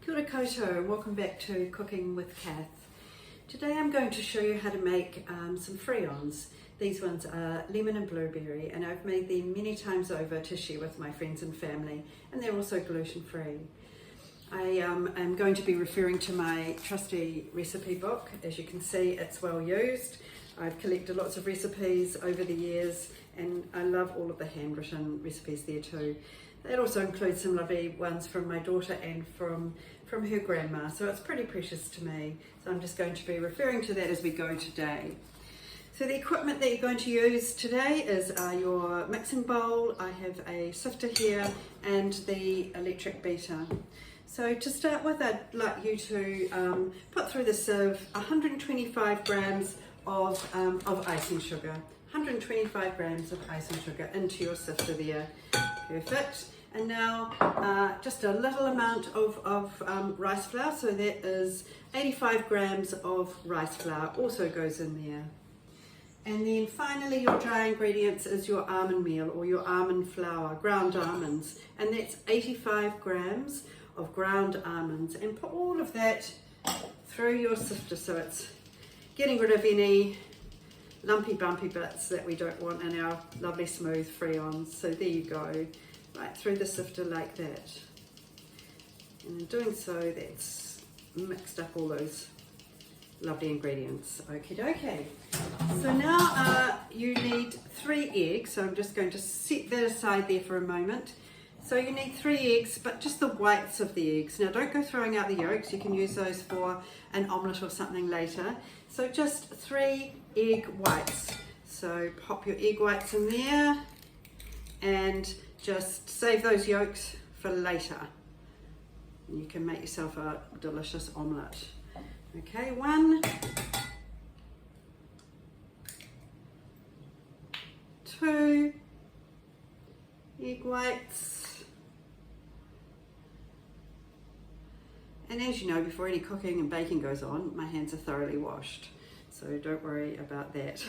Kia ora koutou and welcome back to Cooking with Kath. Today I'm going to show you how to make some friands. These ones are lemon and blueberry, and I've made them many times over to share with my friends and family, and they're also gluten free. I am going to be referring to my trusty recipe book. As you can see, it's well used. I've collected lots of recipes over the years and I love all of the handwritten recipes there too. That also includes some lovely ones from my daughter and from her grandma, so it's pretty precious to me. So I'm just going to be referring to that as we go today. So the equipment that you're going to use today is your mixing bowl. I have a sifter here and the electric beater. So to start with, I'd like you to put through the sieve 125 grams of icing sugar. 125 grams of icing sugar into your sifter there. Perfect. And now just a little amount of rice flour, so that is 85 grams of rice flour also goes in there. And then finally your dry ingredients is your almond meal or your almond flour, ground almonds, and that's 85 grams of ground almonds, and put all of that through your sifter so it's getting rid of any lumpy bumpy bits that we don't want in our lovely smooth friands. So there you go, right through the sifter like that, and in doing so that's mixed up all those lovely ingredients. Okie dokie. So now you need 3 eggs, so I'm just going to set that aside there for a moment. So you need 3 eggs, but just the whites of the eggs. Now don't go throwing out the yolks, you can use those for an omelette or something later. So just 3 egg whites. So pop your egg whites in there and just save those yolks for later. You can make yourself a delicious omelette. Okay, 1, 2 egg whites. And as you know, before any cooking and baking goes on, my hands are thoroughly washed, so don't worry about that.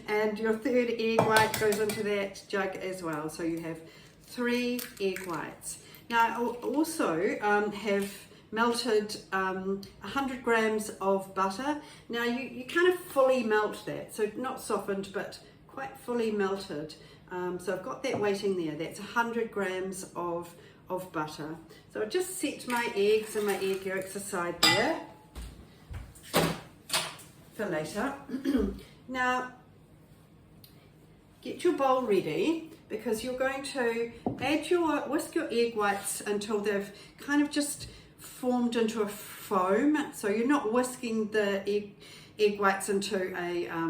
And your 3rd egg white goes into that jug as well, so you have 3 egg whites. Now I also have melted 100 grams of butter. Now you kind of fully melt that, so not softened but quite fully melted. So I've got that waiting there. That's 100 grams of butter. So I'll just set my eggs and my egg yolks aside there for later. Now get your bowl ready, because you're going to whisk your egg whites until they've kind of just formed into a foam. So you're not whisking the egg whites into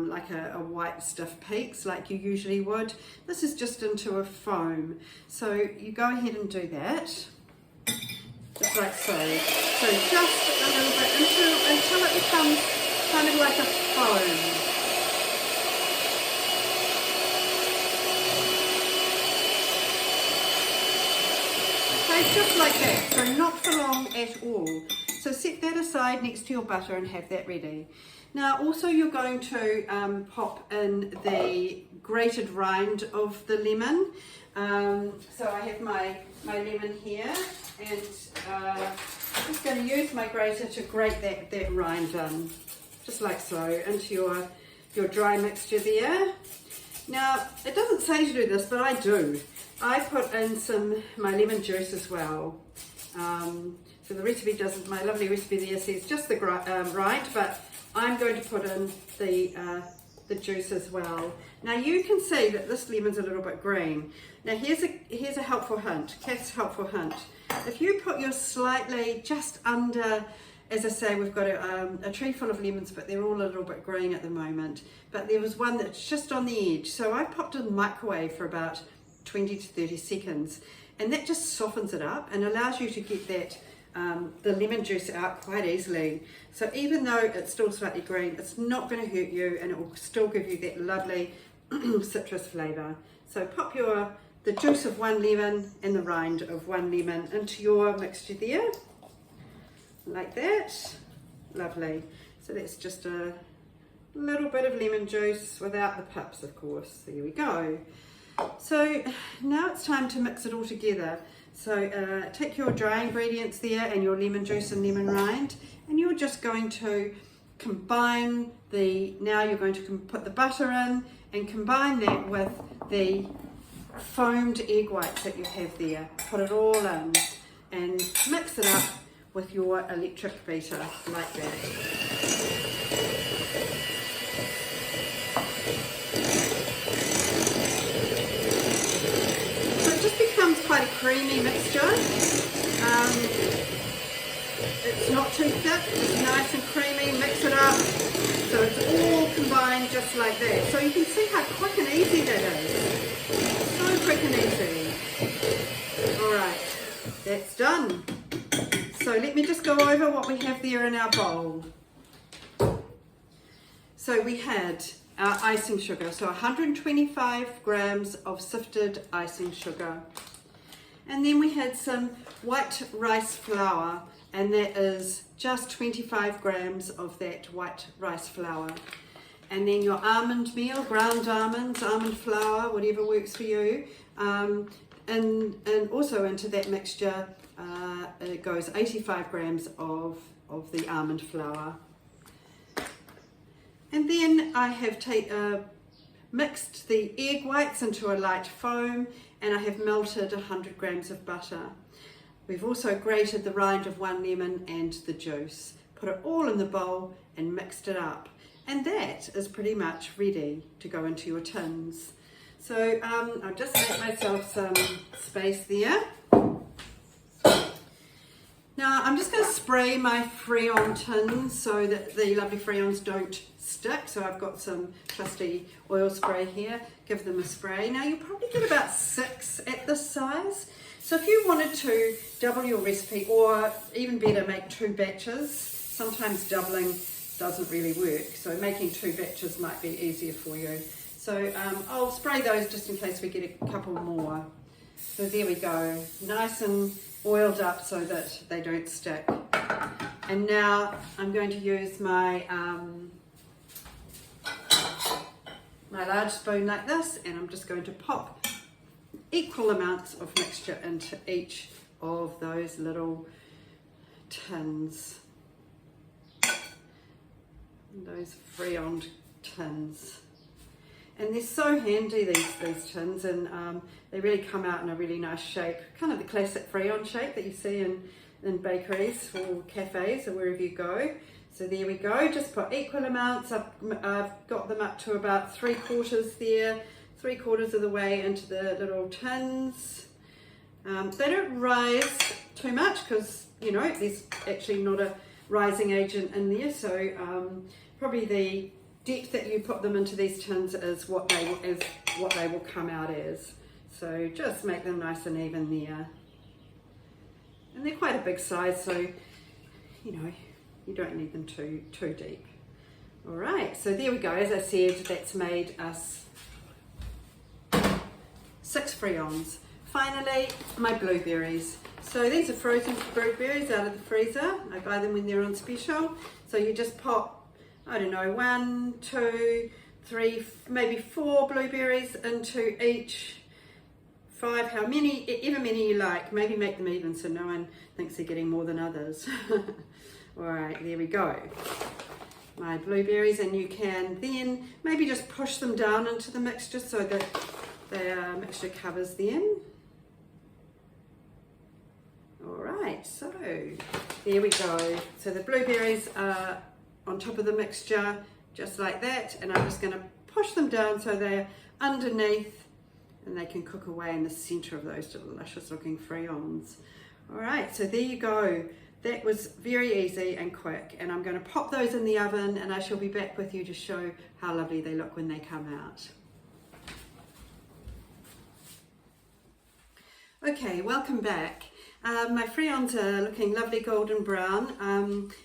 like a white stiff peaks like you usually would. This is just into a foam. So you go ahead and do that, just like so. So just a little bit until it becomes kind of like a foam. Okay, just like that. So not for long at all. So set that aside next to your butter and have that ready. Now also you're going to pop in the grated rind of the lemon. So I have my lemon here, and I'm just going to use my grater to grate that rind in, just like so, into your dry mixture there. Now it doesn't say to do this, but I do. I put in my lemon juice as well. So the recipe doesn't, my lovely recipe there says just the rind, but I'm going to put in the juice as well. Now you can see that this lemon's a little bit green. Now here's a helpful hint, Kath's helpful hint. If you put yours slightly just under, as I say, we've got a tree full of lemons, but they're all a little bit green at the moment. But there was one that's just on the edge, so I popped it in the microwave for about 20 to 30 seconds, and that just softens it up and allows you to get that the lemon juice out quite easily. So even though it's still slightly green, it's not going to hurt you, and it will still give you that lovely citrus flavour. So pop the juice of 1 lemon and the rind of 1 lemon into your mixture there, like that. Lovely. So that's just a little bit of lemon juice without the pips, of course. There we go. So now it's time to mix it all together. So take your dry ingredients there and your lemon juice and lemon rind, and you're just going to combine now you're going to put the butter in and combine that with the foamed egg whites that you have there. Put it all in and mix it up with your electric beater like that. So it just becomes quite a creamy mixture. It's not too thick, it's nice and creamy. Mix it up so it's all combined just like that. So you can see how quick and easy that is. So quick and easy. Alright, that's done. So let me just go over what we have there in our bowl. So we had our icing sugar, so 125 grams of sifted icing sugar. And then we had some white rice flour, and that is just 25 grams of that white rice flour. And then your almond meal, ground almonds, almond flour, whatever works for you. And also into that mixture, it goes 85 grams of the almond flour. And then I have mixed the egg whites into a light foam, and I have melted 100 grams of butter. We've also grated the rind of 1 lemon and the juice. Put it all in the bowl and mixed it up. And that is pretty much ready to go into your tins. So I'll just make myself some space there. Now I'm just going to spray my Friand tins so that the lovely Friands don't stick. So I've got some trusty oil spray here. Give them a spray. Now you'll probably get about 6 at this size. So if you wanted to double your recipe, or even better, make 2 batches, sometimes doubling doesn't really work. So making 2 batches might be easier for you. So I'll spray those just in case we get a couple more. So there we go, nice and oiled up so that they don't stick. And now I'm going to use my my large spoon like this, and I'm just going to pop equal amounts of mixture into each of those little tins. Those Friand tins. And they're so handy, these tins, and they really come out in a really nice shape, kind of the classic Friand shape that you see in bakeries or cafes or wherever you go. So there we go, just put equal amounts. I've got them up to about 3/4 there, 3/4 of the way into the little tins. They don't rise too much because, you know, there's actually not a rising agent in there, so probably the depth that you put them into these tins is what they will come out as. So just make them nice and even there. And they're quite a big size, so you know, you don't need them too deep. All right, so there we go. As I said, that's made us 6 Friands. Finally, my blueberries. So these are frozen blueberries out of the freezer. I buy them when they're on special. So you just pop, I don't know, 1, 2, 3, maybe 4 blueberries into each 5, ever many you like. Maybe make them even so no one thinks they're getting more than others. All right, there we go. My blueberries, and you can then maybe just push them down into the mixture so that the mixture covers them. All right, so there we go. So the blueberries are on top of the mixture, just like that, and I'm just going to push them down so they're underneath, and they can cook away in the center of those delicious looking Friands. All right, so there you go. That was very easy and quick, and I'm going to pop those in the oven, and I shall be back with you to show how lovely they look when they come out. Okay, welcome back. My Friands are looking lovely golden brown.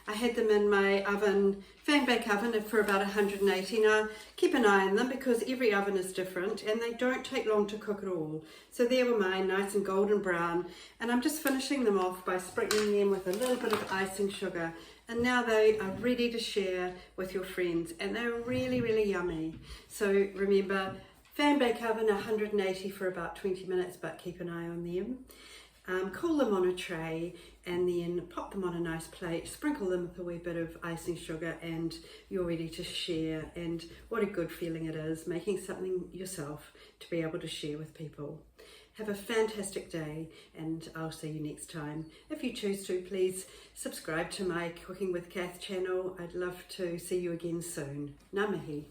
I had them in my oven, fan bake oven, for about 180. Now keep an eye on them because every oven is different and they don't take long to cook at all. So there were mine, nice and golden brown, and I'm just finishing them off by sprinkling them with a little bit of icing sugar, and now they are ready to share with your friends, and they're really, really yummy. So remember, fan bake oven 180 for about 20 minutes, but keep an eye on them. Cool them on a tray and then pop them on a nice plate, sprinkle them with a wee bit of icing sugar, and you're ready to share. And what a good feeling it is, making something yourself to be able to share with people. Have a fantastic day, and I'll see you next time. If you choose to, please subscribe to my Cooking with Kath channel. I'd love to see you again soon. Ngā mihi.